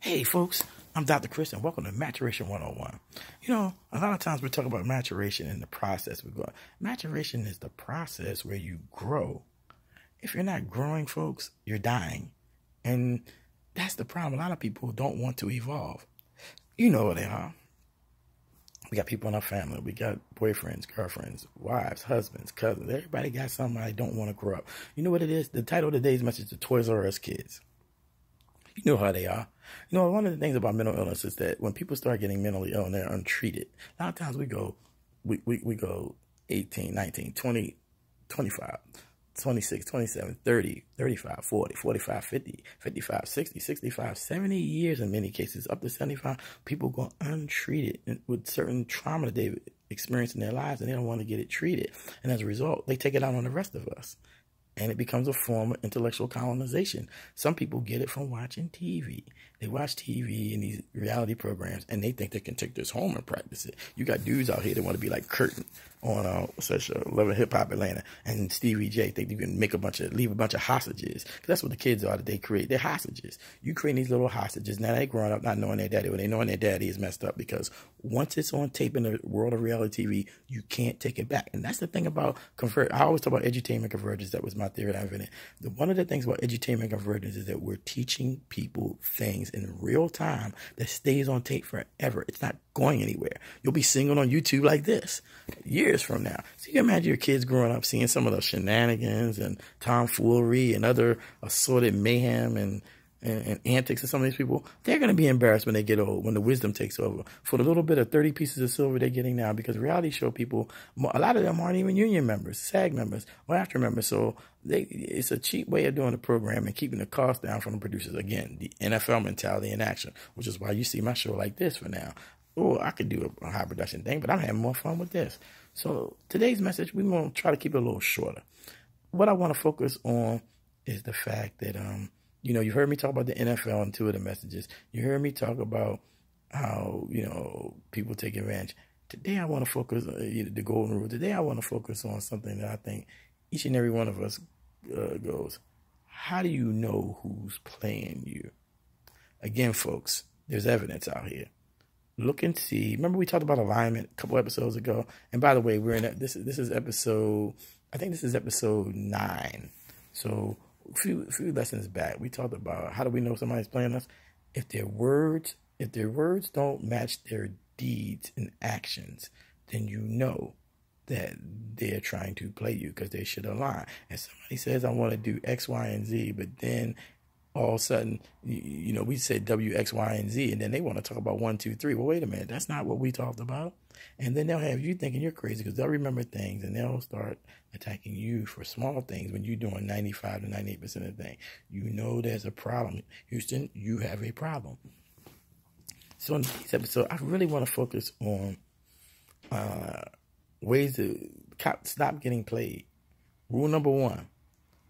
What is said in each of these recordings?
Hey folks, I'm Dr. Chris and welcome to Maturation 101. You know, a lot of times we talk about maturation and the process we go. Maturation is the process where you grow. If you're not growing, folks, you're dying. And that's the problem. A lot of people don't want to evolve. You know what they are. We got people in our family. We got boyfriends, girlfriends, wives, husbands, cousins. Everybody got somebody don't want to grow up. You know what it is? The title of today's message is the Toys R Us Kids. You know how they are. You know, one of the things about mental illness is that when people start getting mentally ill and they're untreated, a lot of times we go 18, 19, 20, 25, 26, 27, 30, 35, 40, 45, 50, 55, 60, 65, 70 years in many cases, up to 75, people go untreated with certain trauma that they've experienced in their lives and they don't want to get it treated. And as a result, they take it out on the rest of us. And it becomes a form of intellectual colonization. Some people get it from watching TV. They watch TV and these reality programs, and they think they can take this home and practice it. You got dudes out here that want to be like Curtin on such a Love and Hip Hop Atlanta, and Stevie J think you can leave a bunch of hostages. Because that's what the kids are that they create. They're hostages. You create these little hostages. Now they're growing up not knowing their daddy, or they knowing their daddy is messed up. Because once it's on tape in the world of reality TV, you can't take it back. And that's the thing about I always talk about edutainment convergence. That was my theory that I invented. One of the things about edutainment convergence is that we're teaching people things in real time that stays on tape forever. It's not going anywhere. You'll be singing on YouTube like this years from now. So you can imagine your kids growing up seeing some of the shenanigans and tomfoolery and other assorted mayhem and antics of some of these people. They're going to be embarrassed when they get old, when the wisdom takes over, for the little bit of 30 pieces of silver they're getting now, because reality show people, a lot of them aren't even union members, SAG members, or AFTRA members. So it's a cheap way of doing the program and keeping the cost down from the producers. Again, the NFL mentality in action, which is why you see my show like this for now. Oh, I could do a high production thing, but I'm having more fun with this. So today's message, we're going to try to keep it a little shorter. What I want to focus on is the fact that, you know, you heard me talk about the NFL and two of the messages. You heard me talk about how, you know, people take advantage. Today I want to focus on the golden rule. Today I want to focus on something that I think each and every one of us goes. How do you know who's playing you? Again, folks, there's evidence out here. Look and see. Remember we talked about alignment a couple episodes ago? And by the way, we're in this is episode, I think this is episode 9. So a few lessons back, we talked about how do we know somebody's playing us? If their words don't match their deeds and actions, then you know that they're trying to play you because they should align. And somebody says, I want to do X, Y, and Z, but then all of a sudden, you know, we said W, X, Y, and Z, and then they want to talk about 1, 2, 3. Well, wait a minute, that's not what we talked about. And then they'll have you thinking you're crazy because they'll remember things and they'll start attacking you for small things when you're doing 95 to 98% of the thing. You know there's a problem. Houston, you have a problem. So in this episode, I really want to focus on ways to stop getting played. Rule number 1,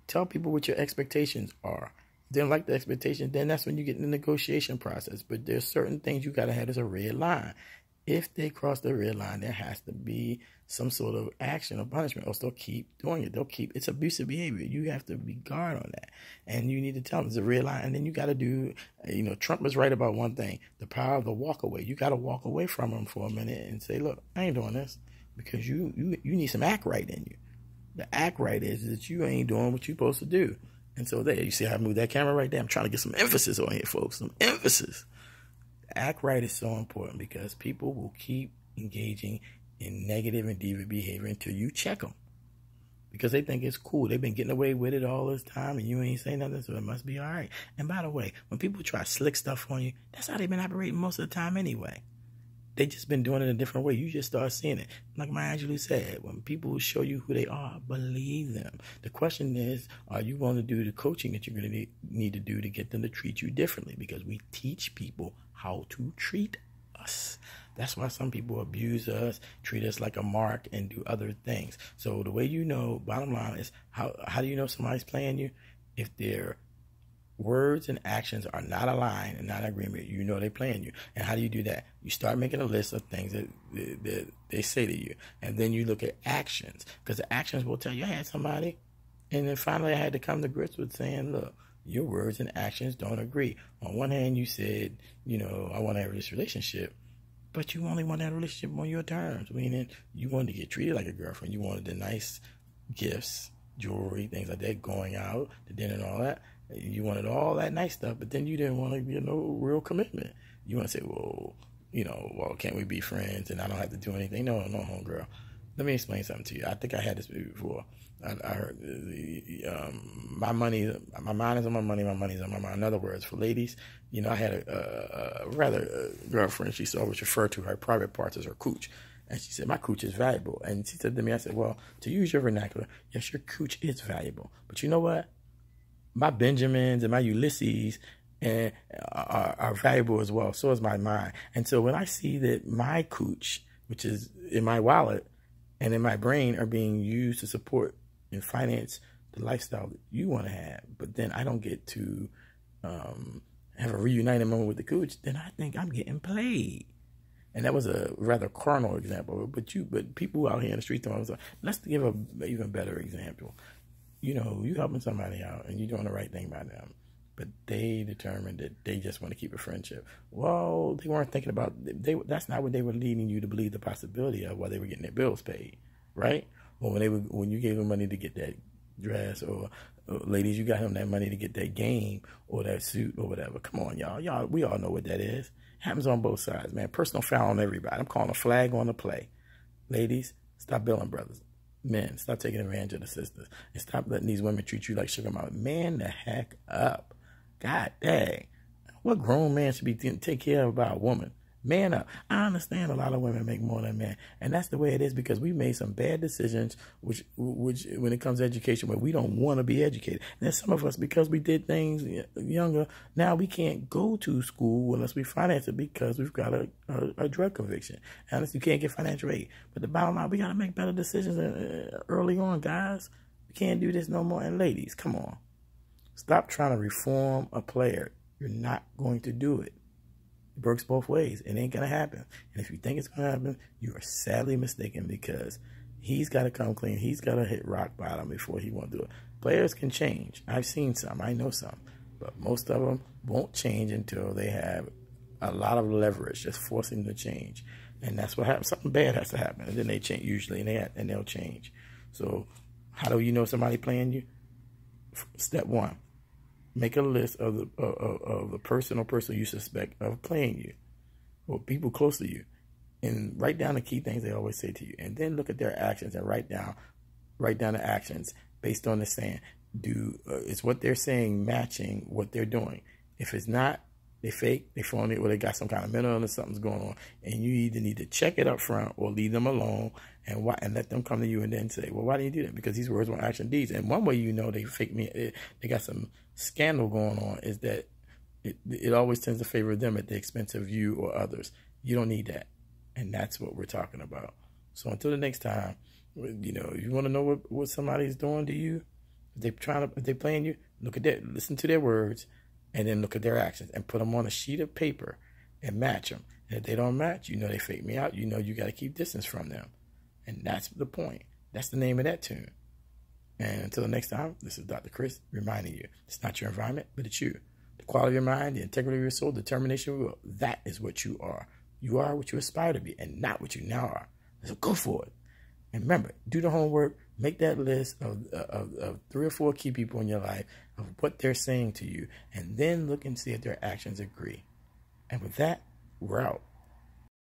tell people what your expectations are. If they don't like the expectation, then that's when you get in the negotiation process. But there's certain things you got to have as a red line. If they cross the red line, there has to be some sort of action or punishment, else they'll keep doing it. It's abusive behavior. You have to be guard on that. And you need to tell them it's a red line. And then you got to do, you know, Trump is right about one thing, the power of the walk away. You got to walk away from them for a minute and say, look, I ain't doing this because you need some act right in you. The act right is that you ain't doing what you're supposed to do. And so there, you see how I moved that camera right there? I'm trying to get some emphasis on here, folks, some emphasis. Act right is so important because people will keep engaging in negative and deviant behavior until you check them. Because they think it's cool. They've been getting away with it all this time and you ain't saying nothing, so it must be all right. And by the way, when people try slick stuff on you, that's how they've been operating most of the time anyway. They just been doing it a different way. You just start seeing it. Like Maya Angelou said, when people show you who they are, believe them. The question is, are you going to do the coaching that you're going to need to do to get them to treat you differently? Because we teach people how to treat us. That's why some people abuse us, treat us like a mark, and do other things. So the way you know, bottom line is, how do you know somebody's playing you? If they're words and actions are not aligned and not in agreement, you know they're playing you. And how do you do that? You start making a list of things that they say to you. And then you look at actions. Because the actions will tell you, I had somebody. And then finally I had to come to grips with saying, look, Your words and actions don't agree. On one hand, you said, I want to have this relationship, but you only want that relationship on your terms, meaning you wanted to get treated like a girlfriend. You wanted the nice gifts, jewelry, things like that, going out, the dinner and all that. You wanted all that nice stuff, but then you didn't want to get no real commitment. You want to say, well, can't we be friends and I don't have to do anything? No, homegirl. Let me explain something to you. I think I had this before. I heard my mind is on my money, my money's on my mind. In other words, for ladies, I had a girlfriend. She used to always refer to her private parts as her cooch. And she said, my cooch is valuable. And she said to me, I said, well, to use your vernacular, yes, your cooch is valuable. But you know what? My Benjamins and my Ulysses are valuable as well. So is my mind. And so when I see that my cooch, which is in my wallet and in my brain, are being used to support and finance the lifestyle that you want to have, but then I don't get to have a reunited moment with the cooch, then I think I'm getting played. And that was a rather carnal example. But people out here in the street, let's give an even better example. You helping somebody out and you're doing the right thing by them, but they determined that they just want to keep a friendship. Well, they weren't thinking about, that's not what they were leading you to believe the possibility of while they were getting their bills paid, right? Or when you gave them money to get that dress, or ladies, you got them that money to get that game or that suit or whatever. Come on, y'all, we all know what that is. It happens on both sides, man. Personal foul on everybody. I'm calling a flag on the play. Ladies, stop billing brothers. Men, stop taking advantage of the sisters. And stop letting these women treat you like sugar mama. Man the heck up. God dang. What grown man should be take care of about a woman? Man up. I understand a lot of women make more than men. And that's the way it is because we made some bad decisions, which when it comes to education, where we don't want to be educated. And then some of us, because we did things younger, now we can't go to school unless we finance it because we've got a drug conviction. Unless you can't get financial aid. But the bottom line, we got to make better decisions early on, guys. We can't do this no more. And ladies, come on. Stop trying to reform a player. You're not going to do it. It works both ways. It ain't going to happen. And if you think it's going to happen, you are sadly mistaken because he's got to come clean. He's got to hit rock bottom before he won't do it. Players can change. I've seen some. I know some. But most of them won't change until they have a lot of leverage, just forcing them to change. And that's what happens. Something bad has to happen. And then they change usually, and they'll change. So how do you know somebody playing you? Step one. Make a list of the person or person you suspect of playing you, or people close to you, and write down the key things they always say to you, and then look at their actions and write down the actions based on the saying. Is what they're saying matching what they're doing? If it's not, they fake, they phony, or they got some kind of mental illness, something's going on, and you either need to check it up front or leave them alone and let them come to you and then say, well, why do you do that? Because these words were action deeds. And one way they fake me, they got some scandal going on, is that it always tends to favor them at the expense of you or others. You don't need that. And that's what we're talking about. So until the next time, you want to know what somebody's doing to you, if they playing you, look at that, listen to their words, and then look at their actions and put them on a sheet of paper and match them. And if they don't match, they fake me out. You got to keep distance from them. And that's the point. That's the name of that tune. And until the next time, this is Dr. Chris reminding you, it's not your environment, but it's you. The quality of your mind, the integrity of your soul, determination of your will, that is what you are. You are what you aspire to be and not what you now are. So go for it. And remember, do the homework. Make that list of 3 or 4 key people in your life, of what they're saying to you, and then look and see if their actions agree. And with that, we're out.